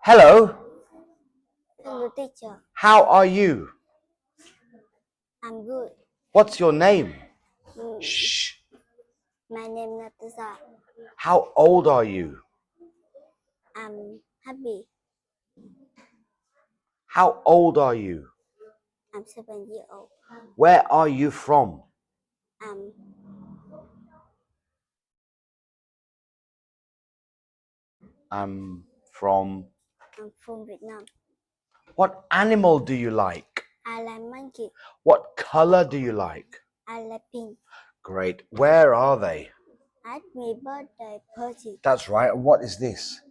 Hello. Hello, teacher. How are you? I'm good. What's your name? Mm, Shh. My name is Natasha. How old are you? I'm happy. How old are you? I'm 7 years old. Where are you from? I'm I'm from. I'm from Vietnam. What animal do you like? I like monkey. What color do you like? I like pink. Great. Where are they? At my birthday party. That's right. And what is this?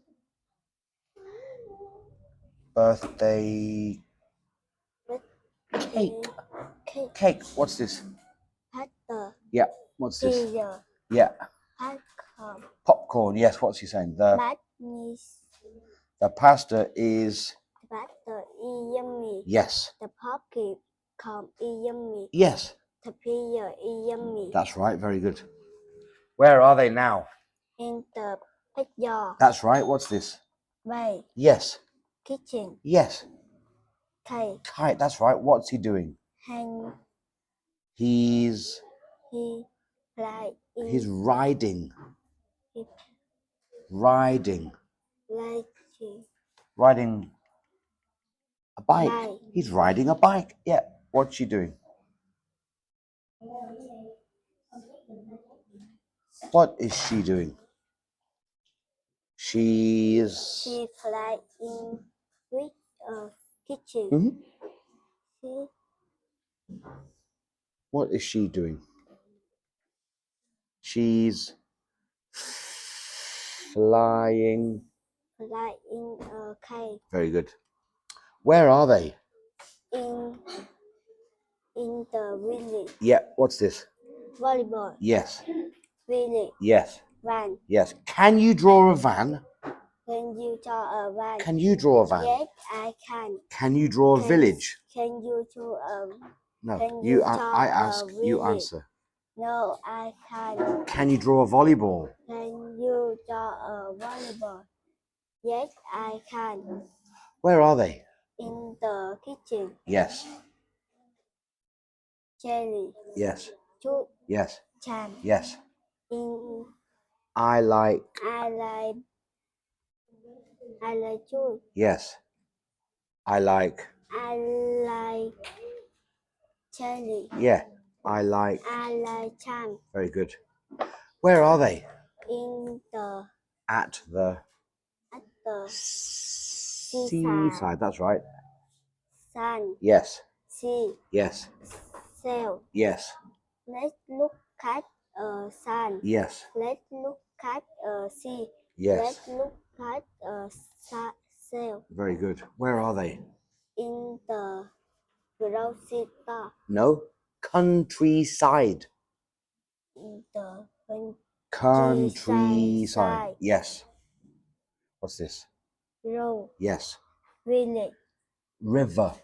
Birthday cake. Cake. Cake. What's this? Butter. Yeah. What's this? Pizza. Yeah. Popcorn. Popcorn. Yes. What's he saying? But miss. The pasta is. The butter is yummy. Yes. The popcorn is yummy. Yes. The pizza is yummy. That's right. Very good. Where are they now? In the backyard. That's right. What's this? Bay. Yes. Kitchen. Yes. Kite. Kite. That's right. What's he doing? Hang. He's He fly. he's riding. He Riding. like Riding a bike. Bike. He's riding a bike. Yeah. What's she doing? What is she doing? She's. She fly in with a kitchen. Mhm. She What is she doing? She's flying. fly in a kite. Very good. Where are they? In the village. Yeah. What's this? Volleyball. Yes. Village. Yes. Van. Yes. Can you draw a van? Can you draw a van? Can you draw a van? Yes, I can. Can you draw a village? Can you draw a? No. Can You. you I draw ask. a You village? answer. No, I can. Can you draw a volleyball? Can you draw a volleyball? Yes, I can. Where are they? In the kitchen. Yes. Jelly. Yes. Chút. Yes. Chan. Yes. In. I like. I like chút. Yes. I like. I like jelly. Yeah. I like. I like chan. Very good. Where are they? In the. At the seaside. That's right. Sun. Yes. Sea. Yes. Sail. Yes. Let's look at a sun. Yes. Let's look at a sea. Yes. Let's look at a sail. Very good. Where are they? In the grocery store. No. Countryside. In the Countryside. Yes. What's this? road. Yes. Village. River.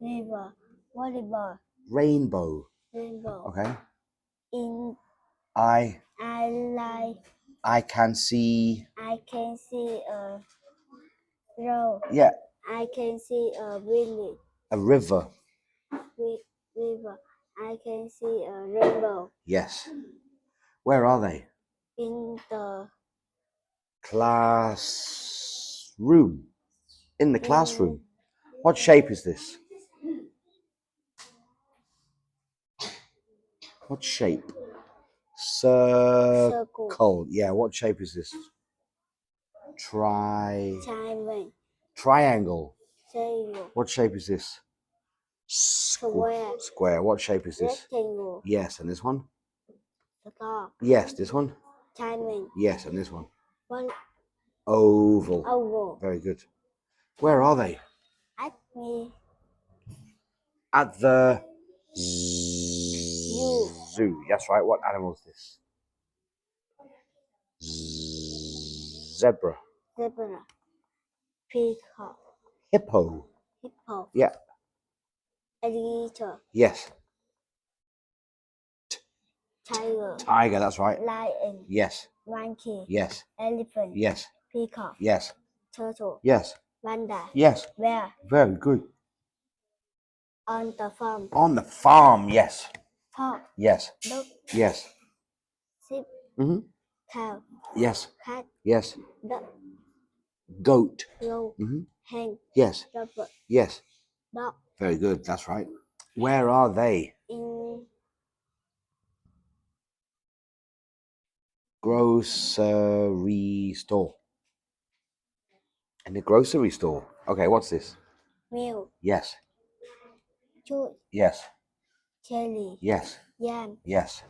River. Volleyball. Rainbow. Rainbow. Okay. In. I like. I can see. I can see a road. Yeah. I can see a village. A river. River. I can see a rainbow. Yes. Where are they? In the classroom. In the classroom. What shape is this? What shape? Circle. Yeah, what shape is this? Triangle. Triangle. Triangle. What shape is this? Square. Square. What shape is this? Rectangle. Yes, and this one? Star. Yes, this one? Diamond. Yes, and this one? One. Oval. Oval. Very good. Where are they? At me. At the zoo. That's right. What animal is this? Zebra. Zebra. Peacock. Hippo. Hippo. Yeah. Alligator. Yes. Tiger. Tiger. That's right. Lion. Yes. Monkey. Yes. Elephant. Yes. Peacock. Yes. Turtle. Yes. Panda. Yes. Where? Very good. On the farm. On the farm. Yes. Pork. Yes. Dog. Yes. Sheep. Mm-hmm. Cow. Yes. Cat. Yes. Duck. Goat. Goat. Mm-hmm. Hen. Yes. Rabbit. Yes. Dog. Very good. That's right. Where are they? In Grocery store. In the grocery store. Okay, what's this? milk. Yes. Juice. Yes. Cherry. Yes. Yam. Yes.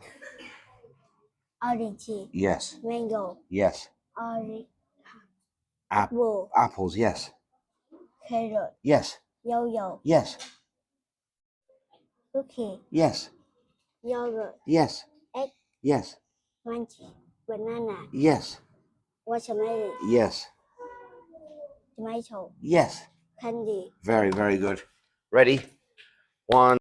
Orange. Yes. Mango. Yes. Orange. App- Apple. apples. Yes. Carrot. Yes. Yo-yo. Yes. Cookie. Yes. Yogurt. Yes. Egg. Yes. Monkey. Banana. Yes. Watermelon. Yes. Tomato. Yes. Candy. Very, very good. Ready? 1.